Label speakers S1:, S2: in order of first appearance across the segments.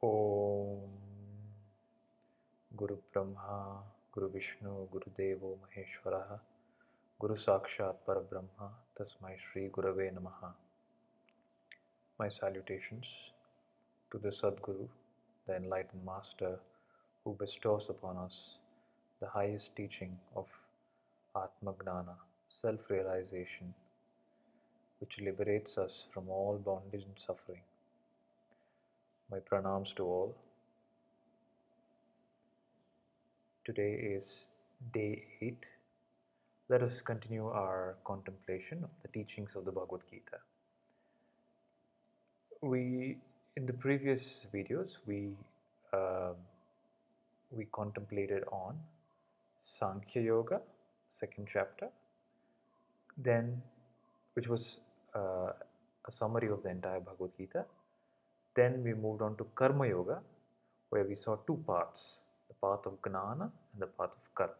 S1: Om Guru Brahma, Guru Vishnu, Guru Devo Maheshwaraha, Guru Sakshat Parabrahma, Tasmai Shri Gurave Namaha. My salutations to the Sadguru, the Enlightened Master, who bestows upon us the highest teaching of Atma Gnana, self-realization, which liberates us from all bondage and suffering. My pranams to all. Today is day 8. Let us continue our contemplation of the teachings of the Bhagavad Gita. In the previous videos, uh, we contemplated on Sankhya Yoga, second chapter, then which was a summary of the entire Bhagavad Gita. Then we moved on to Karma Yoga, where we saw two paths, the path of Gnana and the path of Karma.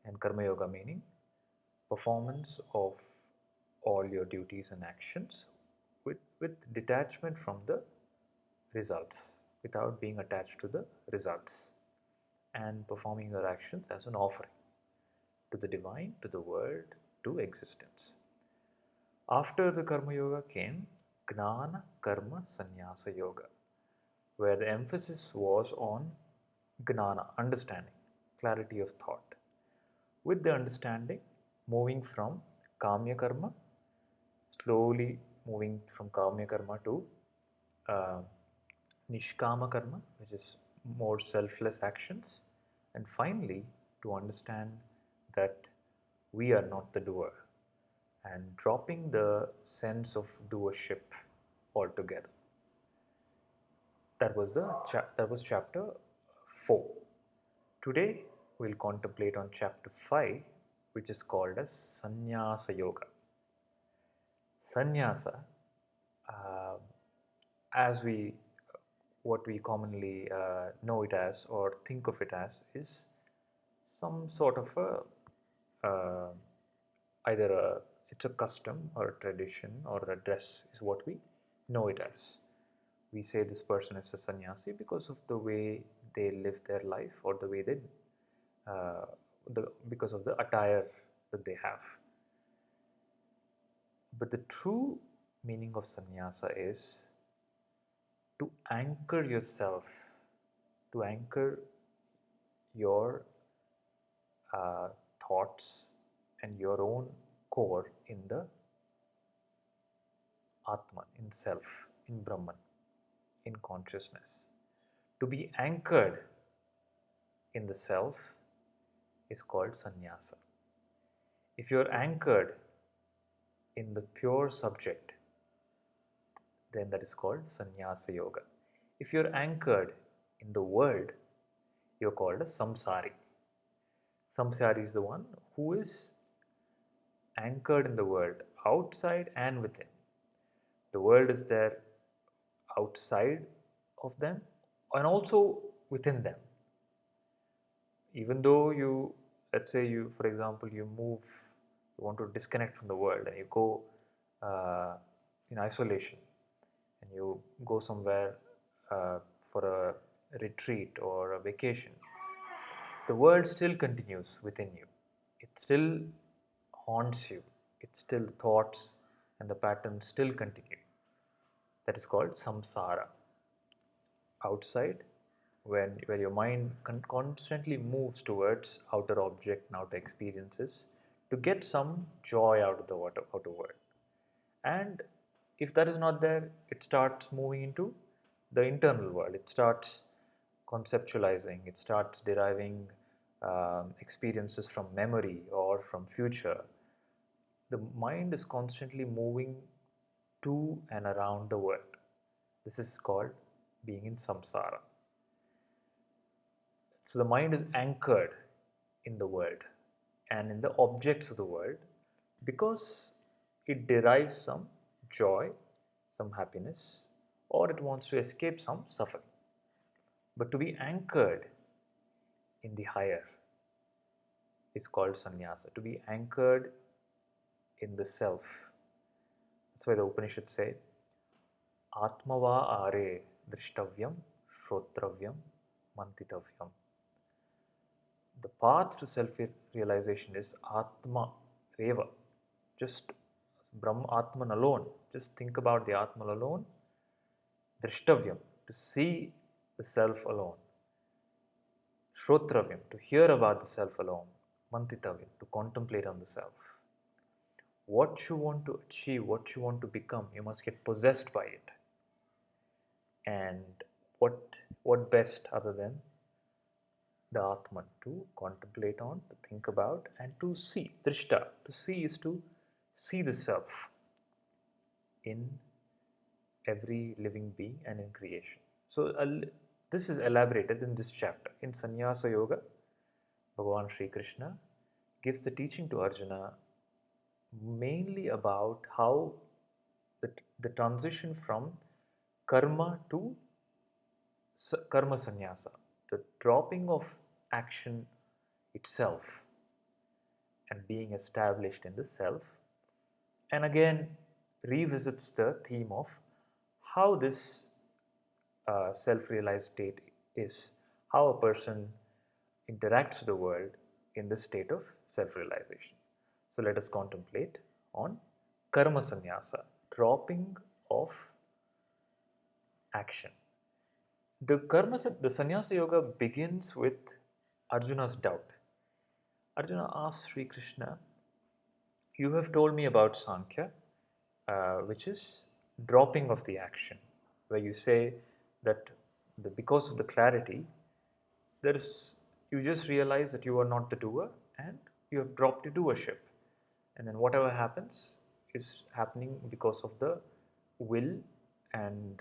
S1: And Karma Yoga meaning performance of all your duties and actions with detachment from the results, without being attached to the results, and performing your actions as an offering to the divine, to the world, to existence. After the Karma Yoga came Gnana Karma Sanyasa Yoga, where the emphasis was on Gnana, understanding, clarity of thought. With the understanding, moving from Kamya Karma, slowly moving from Kamya Karma to Nishkama Karma, which is more selfless actions, and finally to understand that we are not the doer, and dropping the sense of doership altogether. That was chapter 4. Today we'll contemplate on chapter 5, which is called as Sanyasa Yoga. Sanyasa, uh, as what we commonly know it as or think of it as, is some sort of it's a custom or a tradition or a dress is what we know it as. We say this person is a sannyasi because of the way they live their life, or the way they because of the attire that they have. But the true meaning of sannyasa is to anchor yourself, to anchor your thoughts and your own core in the Atman, in self, in Brahman, in consciousness. To be anchored in the self is called sannyasa. If you are anchored in the pure subject, then that is called Sanyasa Yoga. If you are anchored in the world, you are called a samsari. Samsari is the one who is anchored in the world, outside and within. The world is there outside of them and also within them. Even though let's say for example, you want to disconnect from the world and you go in isolation, and you go somewhere for a retreat or a vacation, the world still continues within you. It still haunts you. It's still thoughts and the patterns still continue. That is called samsara. Outside, where your mind constantly moves towards outer object and outer experiences to get some joy out of the outer world. And if that is not there, it starts moving into the internal world. It starts conceptualizing, it starts deriving experiences from memory or from future. The mind is constantly moving to and around the world. This is called being in samsara. So the mind is anchored in the world and in the objects of the world because it derives some joy, some happiness, or it wants to escape some suffering. But to be anchored in the higher is called sannyasa, to be anchored in the self. That's why the Upanishads say, Atmava are drishtavyam, shrotravyam, mantitavyam. The path to self-realization is Atma Reva, just Brahma Atman alone. Just think about the Atman alone. Drishtavyam, to see the self alone. Shrotravyam, to hear about the self alone. Mantitavyam, to contemplate on the self. What you want to achieve, what you want to become, you must get possessed by it. And what best other than the Atman to contemplate on, to think about, and to see. Drishta, to see is to see the self in every living being and in creation. So this is elaborated in this chapter. In Sanyasa Yoga, Bhagavan Sri Krishna gives the teaching to Arjuna mainly about how the transition from karma to karma sannyasa, the dropping of action itself and being established in the self, and again revisits the theme of how this self-realized state is, how a person interacts with the world in the state of self-realization. So let us contemplate on karma sannyasa, dropping of action. The sannyasa yoga begins with Arjuna's doubt. Arjuna asks Sri Krishna, you have told me about Sankhya, which is dropping of the action, where you say that because of the clarity, you just realize that you are not the doer and you have dropped the doership. And then whatever happens is happening because of the will and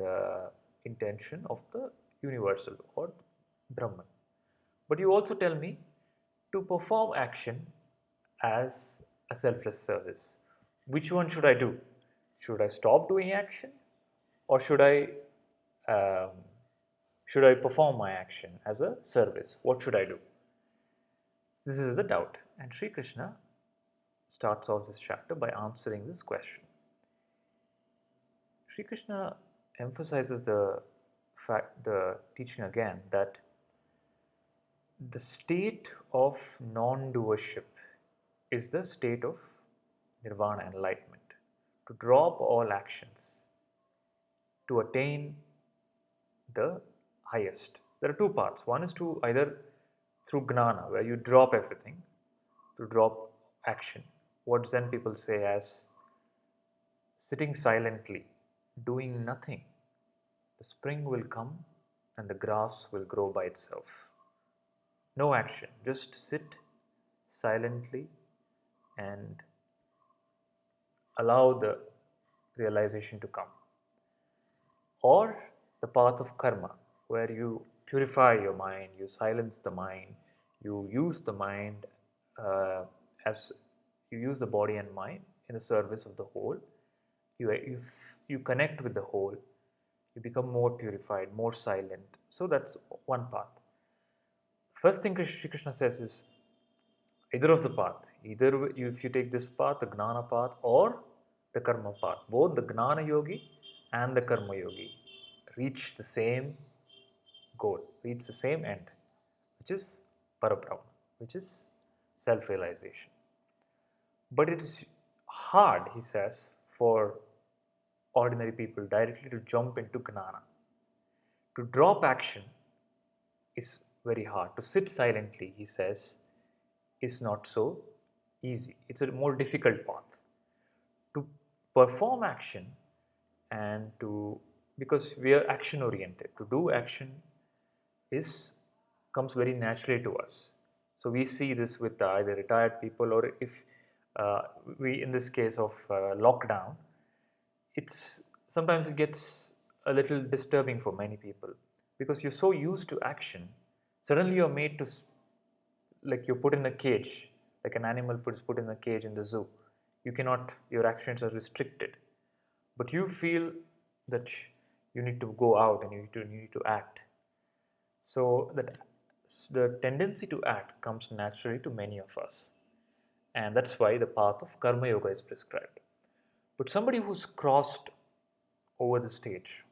S1: intention of the universal or Brahman. But you also tell me to perform action as a selfless service. Which one should I do? Should I stop doing action, or um, should I perform my action as a service? What should I do? This is the doubt, and Sri Krishna starts off this chapter by answering this question. Sri Krishna emphasizes the teaching again that the state of non-doership is the state of nirvana, enlightenment. To drop all actions, to attain the highest. There are two paths. One is to either through gnana, where you drop everything, to drop action. What Zen people say as sitting silently, doing nothing. The spring will come and the grass will grow by itself. No action, just sit silently and allow the realization to come. Or the path of karma, where you purify your mind, you silence the mind, you use the mind as you use the body and mind in the service of the whole. You connect with the whole, you become more purified, more silent. So that's one path. First thing Shri Krishna says is either of the path. Either if you take this path, the Gnana path, or the Karma path, both the Gnana yogi and the Karma yogi reach the same goal, reach the same end, which is Parabrahma, which is self-realization. But it is hard, he says, for ordinary people directly to jump into Gnana. To drop action is very hard. To sit silently, he says, is not so easy. It's a more difficult path. To perform action and because we are action oriented, to do action comes very naturally to us. So we see this with either retired people, or if we, in this case of lockdown, sometimes it gets a little disturbing for many people, because you're so used to action, suddenly you're made to, like you're put in a cage, like an animal is put in a cage in the zoo. Your actions are restricted, but you feel that you need to go out and you need to act. So that the tendency to act comes naturally to many of us, and that's why the path of karma yoga is prescribed. But somebody who's crossed over the stage,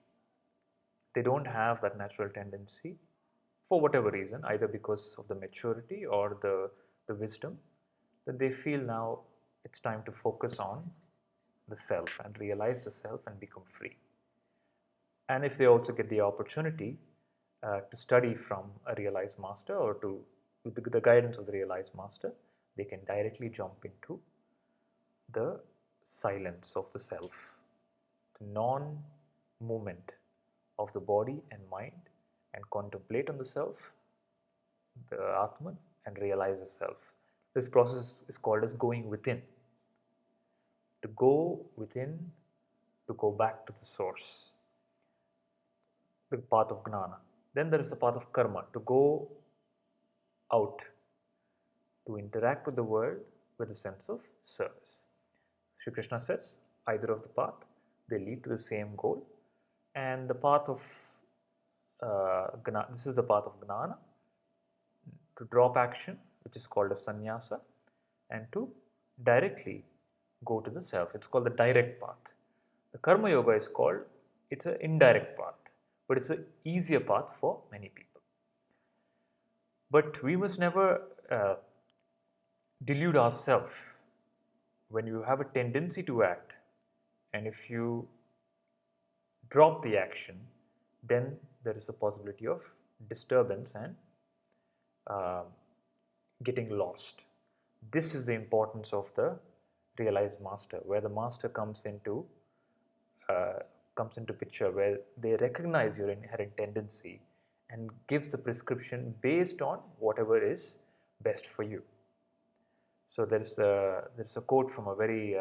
S1: they don't have that natural tendency for whatever reason, either because of the maturity or the wisdom, that they feel now it's time to focus on the self and realize the self and become free. And if they also get the opportunity to study from a realized master, or to with the guidance of the realized master, they can directly jump into the silence of the self, the non-movement of the body and mind, and contemplate on the self, the Atman, and realize the self. This process is called as going within. To go within, to go back to the source, the path of Gnana. Then there is the path of Karma, to go out, to interact with the world with a sense of service. Sri Krishna says either of the path, they lead to the same goal. And the path of this is the path of Gnana, to drop action, which is called a Sanyasa, and to directly go to the self. It's called the direct path. The Karma Yoga is called, it's an indirect path, but it's an easier path for many people. But we must never delude ourselves. When you have a tendency to act, and if you drop the action, then there is a possibility of disturbance and uh, getting lost. This is the importance of the realized master, where the master comes into picture, where they recognize your inherent tendency and gives the prescription based on whatever is best for you. So there's a quote from a very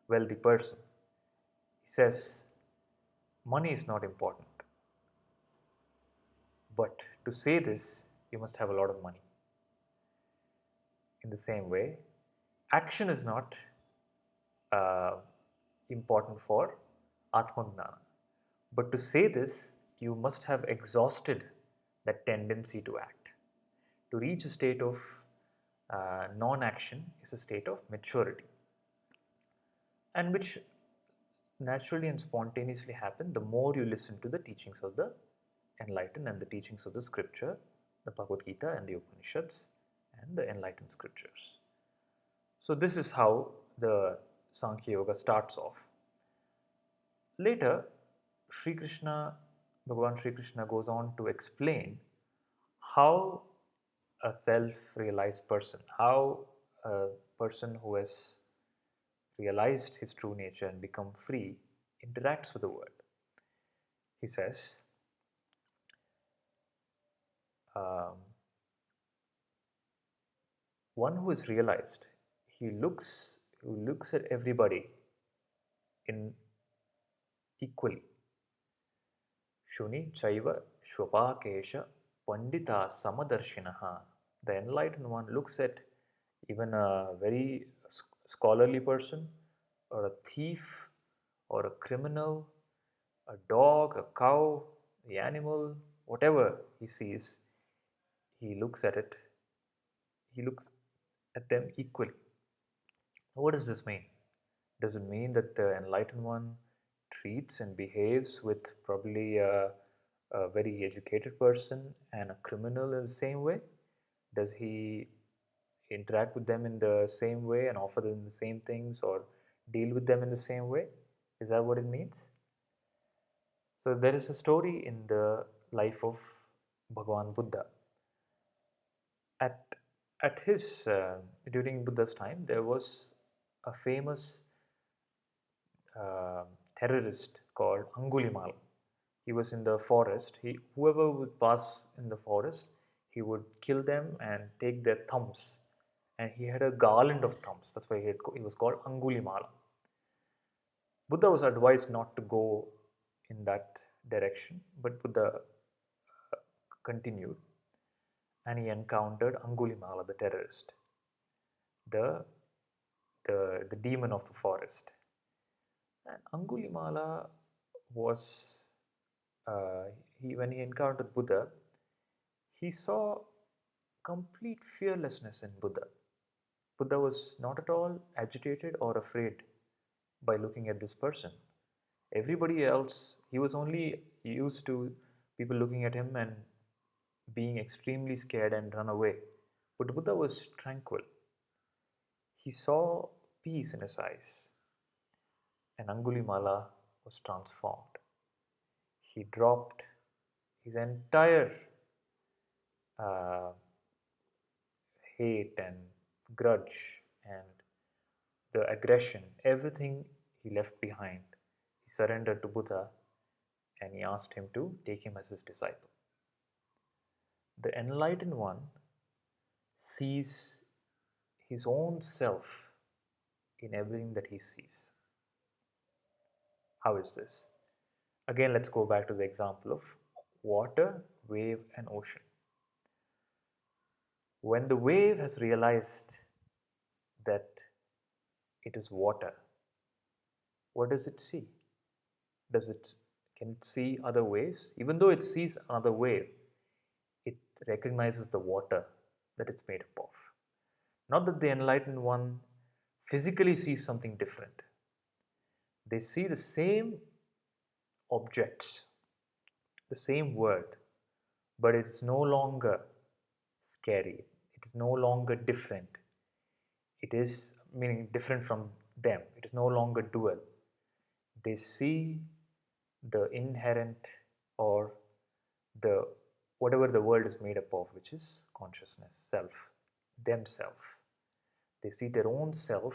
S1: wealthy person. He says, "Money is not important, but to say this, you must have a lot of money." In the same way, action is not uh, important for Atmagnana. But to say this, you must have exhausted that tendency to act. To reach a state of non-action is a state of maturity, and which naturally and spontaneously happen the more you listen to the teachings of the enlightened and the teachings of the scripture, the Bhagavad Gita and the Upanishads and the enlightened scriptures. So this is how the Sankhya Yoga starts off. Later, Bhagavan Sri Krishna goes on to explain how a self-realized person, how a person who has realized his true nature and become free interacts with the world. He says, um, one who is realized, who looks at everybody in equally. Shuni Chaiva Shwapakesha Pandita Samadarshinaha. The enlightened one looks at even a very scholarly person, or a thief, or a criminal, a dog, a cow, the animal, whatever he sees, he looks at it, he looks at them equally. What does this mean? Does it mean that the enlightened one treats and behaves with probably a very educated person and a criminal in the same way? Does he interact with them in the same way and offer them the same things, or deal with them in the same way? Is that what it means? So there is a story in the life of Bhagavan Buddha. At his during Buddha's time, there was a famous uh, terrorist called Angulimala. He was in the forest. Whoever would pass in the forest, he would kill them and take their thumbs. And he had a garland of thumbs. That's why he was called Angulimala. Buddha was advised not to go in that direction, but Buddha continued, and he encountered Angulimala, the terrorist, the, the demon of the forest. And Angulimala was, when he encountered Buddha, he saw complete fearlessness in Buddha. Buddha was not at all agitated or afraid by looking at this person. Everybody else He was only used to people looking at him and being extremely scared and run away. But Buddha was tranquil. He saw peace in his eyes, and Angulimala was transformed. He dropped his entire uh, hate and grudge and the aggression, everything he left behind. He surrendered to Buddha and he asked him to take him as his disciple. The enlightened one sees his own self in everything that he sees. How is this? Again, let's go back to the example of water, wave, and ocean. When the wave has realized that it is water, what does it see? Can it see other waves? Even though it sees another wave, it recognizes the water that it's made up of. Not that the enlightened one physically sees something different. They see the same objects, the same world, but it is no longer scary. It is no longer different. It is meaning different from them. It is no longer dual. They see the inherent or the whatever the world is made up of, which is consciousness, self, themselves. They see their own self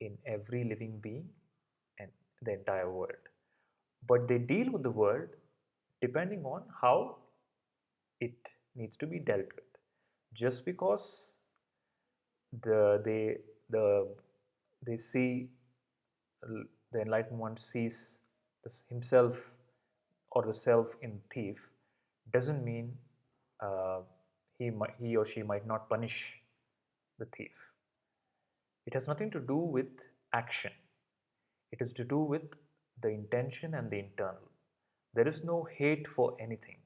S1: in every living being and the entire world. But they deal with the world depending on how it needs to be dealt with. Just because the they the they see the enlightened one sees himself or the self in thief doesn't mean uh, he or she might not punish the thief. It has nothing to do with action. It is to do with the intention and the internal. There is no hate for anything.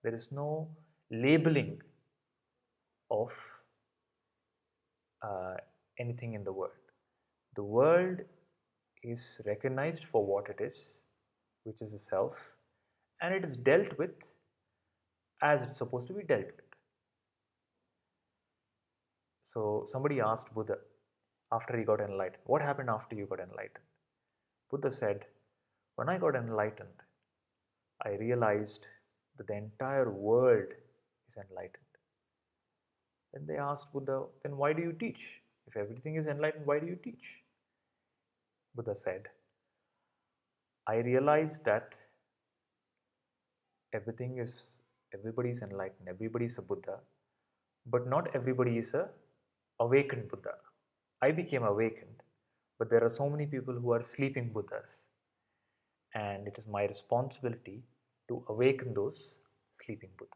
S1: There is no labeling of uh, anything in the world. The world is recognized for what it is, which is the self, and it is dealt with as it's supposed to be dealt with. So somebody asked Buddha after he got enlightened, what happened after you got enlightened? Buddha said, when I got enlightened, I realized that the entire world is enlightened. Then they asked Buddha, then why do you teach? If everything is enlightened, why do you teach? Buddha said, I realized that everything is, everybody is enlightened, everybody is a Buddha, but not everybody is a awakened Buddha. I became awakened, but there are so many people who are sleeping Buddhas, and it is my responsibility to awaken those sleeping Buddhas.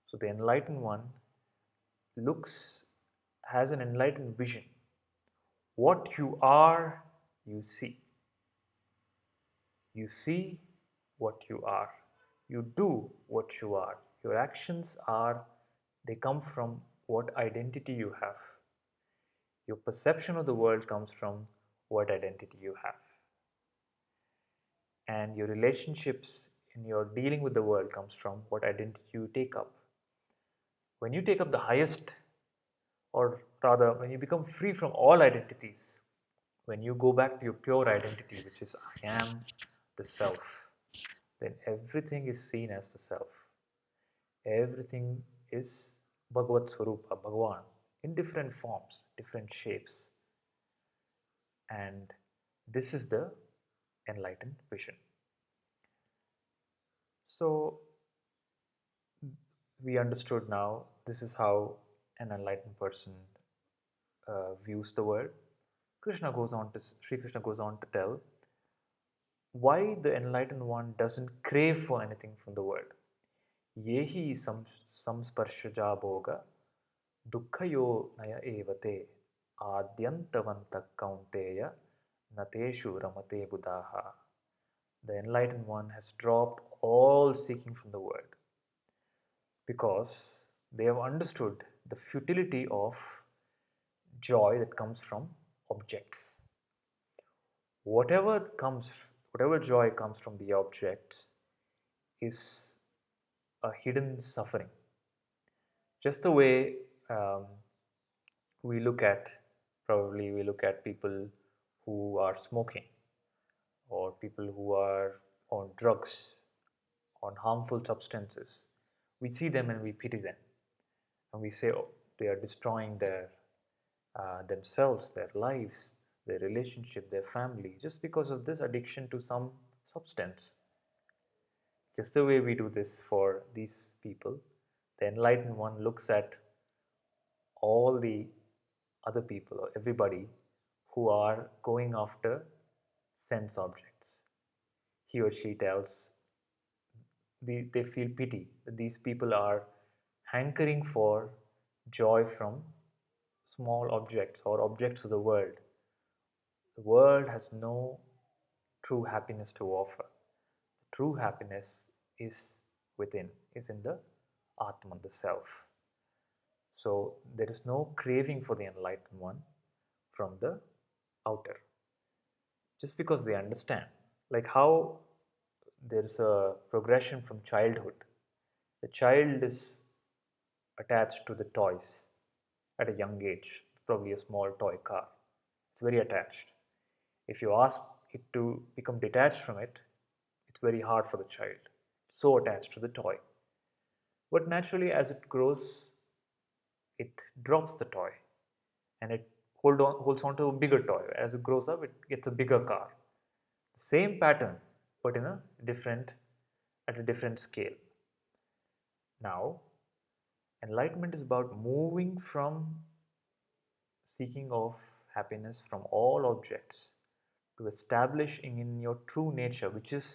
S1: So the enlightened one looks, has an enlightened vision. What you are, you see. You see what you are. You do what you are. Your actions are, they come from what identity you have. Your perception of the world comes from what identity you have. And your relationships in your dealing with the world comes from what identity you take up. When you take up the highest, or rather, when you become free from all identities, when you go back to your pure identity, which is I am the self, then everything is seen as the self. Everything is Bhagavat Swarupa, Bhagavan, in different forms, different shapes. And this is the enlightened vision. So we understood now this is how an enlightened person views the world. Sri Krishna goes on to tell why the enlightened one doesn't crave for anything from the world. Yehi samsparshaja bhoga dukkhayo naya evate adyantavanta kaunteya nateshu ramate buddhaha. The enlightened one has dropped all seeking from the world because they have understood the futility of joy that comes from objects. Whatever comes, whatever joy comes from the objects is a hidden suffering. Just the way um, we look at, probably we look at people who are smoking or people who are on drugs, on harmful substances. We see them and we pity them, and we say, oh, they are destroying their themselves, their lives, their relationship, their family, just because of this addiction to some substance. Just the way we do this for these people, the enlightened one looks at all the other people or everybody who are going after sense objects. He or she tells, they feel pity that these people are hankering for joy from small objects or objects of the world. The world has no true happiness to offer. True happiness is within, is in the Atman, the self. So there is no craving for the enlightened one from the outer. Just because they understand. Like how there's a progression from childhood. The child is attached to the toys at a young age, probably a small toy car. It's very attached. If you ask it to become detached from it, it's very hard for the child. It's so attached to the toy. But naturally, as it grows, it drops the toy and it holds on to a bigger toy. As it grows up, it gets a bigger car. Same pattern, but in a different, at a different scale. Now, enlightenment is about moving from seeking of happiness from all objects to establishing in your true nature, which is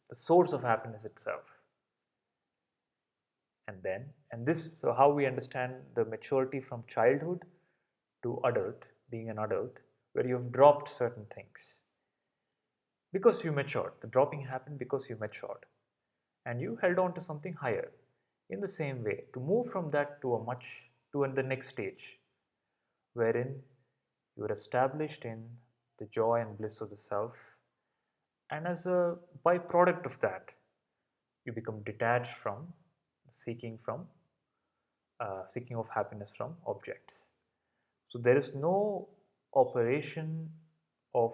S1: the source of happiness itself. And this, so how we understand the maturity from childhood to adult, being an adult, where you have dropped certain things because you matured. The dropping happened because you matured and you held on to something higher. In the same way, to move from that to the next stage, wherein you are established in the joy and bliss of the self, and as a byproduct of that, you become detached from seeking from seeking of happiness from objects. So there is no operation of,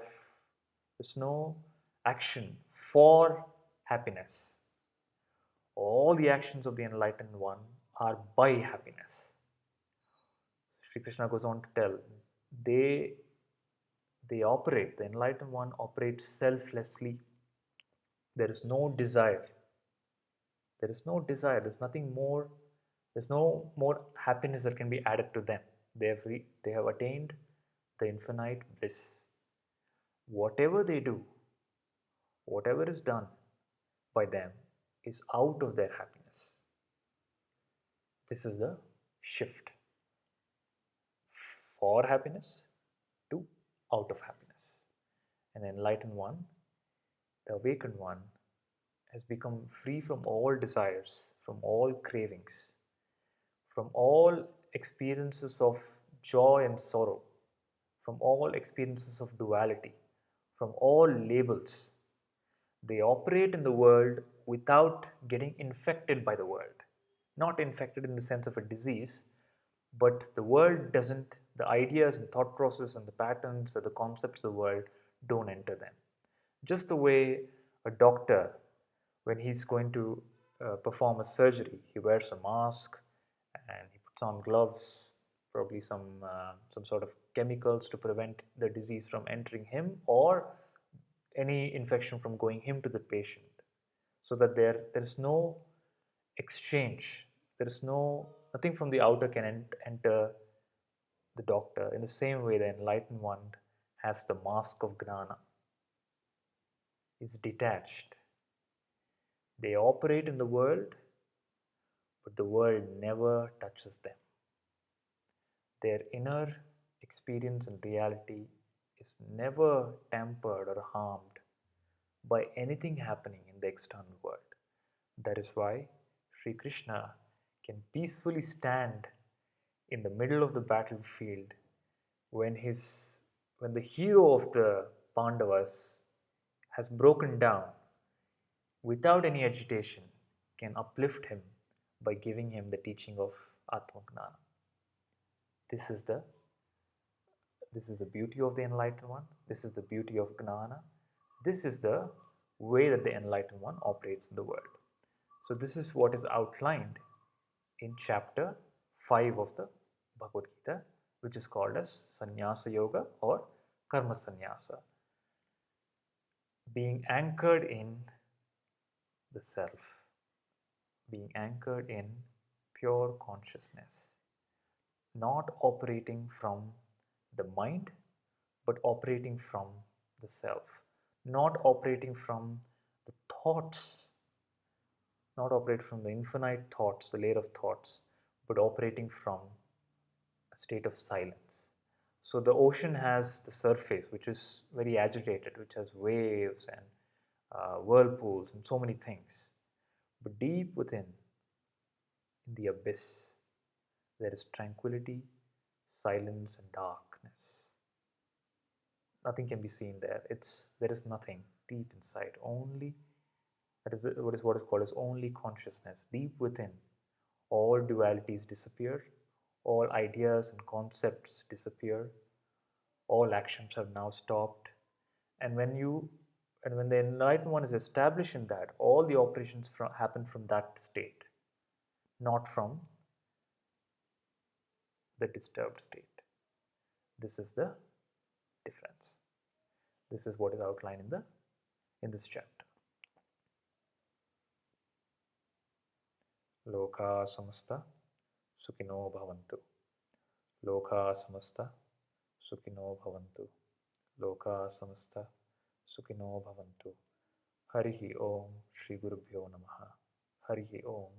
S1: there's no action for happiness. All the actions of the enlightened one are by happiness. Sri Krishna goes on to tell, they they operate, the enlightened one operates selflessly. There is no desire. There is no desire. There's nothing more. There's no more happiness that can be added to them. They have attained the infinite bliss. Whatever they do, whatever is done by them is out of their happiness. This is the shift for happiness to out of happiness. An enlightened one, the awakened one, has become free from all desires, from all cravings, from all experiences of joy and sorrow, from all experiences of duality, from all labels. They operate in the world without getting infected by the world. Not infected in the sense of a disease, but the world doesn't, the ideas and thought process and the patterns or the concepts of the world don't enter them. Just the way a doctor, when he's going to perform a surgery, he wears a mask and he puts on gloves, probably some sort of chemicals to prevent the disease from entering him or any infection from going him to the patient, so that there is no exchange, there is nothing from the outer can enter the doctor. In the same way, the enlightened one has the mask of gnana, is detached. They operate in the world, but the world never touches them. Their inner experience and reality is never tampered or harmed by anything happening in the external world. That is why Sri Krishna can peacefully stand in the middle of the battlefield when when the hero of the Pandavas has broken down without any agitation can uplift him by giving him the teaching of Atmagnana. This is the this is the beauty of the enlightened one. This is the beauty of Gnana. This is the way that the enlightened one operates in the world. So this is what is outlined in chapter 5 of the Bhagavad Gita, which is called as Sanyasa Yoga or Karma Sanyasa. Being anchored in the self, being anchored in pure consciousness, not operating from the mind, but operating from the self, not operating from the thoughts, not operate from the infinite thoughts, the layer of thoughts, but operating from a state of silence. So the ocean has the surface, which is very agitated, which has waves and whirlpools and so many things. But deep within, in the abyss, there is tranquility, silence, and darkness. Nothing can be seen there. There is nothing deep inside. Only that is what is called as only consciousness. Deep within, all dualities disappear, all ideas and concepts disappear, all actions have now stopped. And when the enlightened one is established in that, all the operations happen from that state, not from the disturbed state. This is the difference. This is what is outlined in this chapter. Loka samasta sukino bhavantu. Loka samasta sukino bhavantu. Loka samasta sukino bhavantu. Harihi Om Shri Gurubhyo Namaha. Harihi Om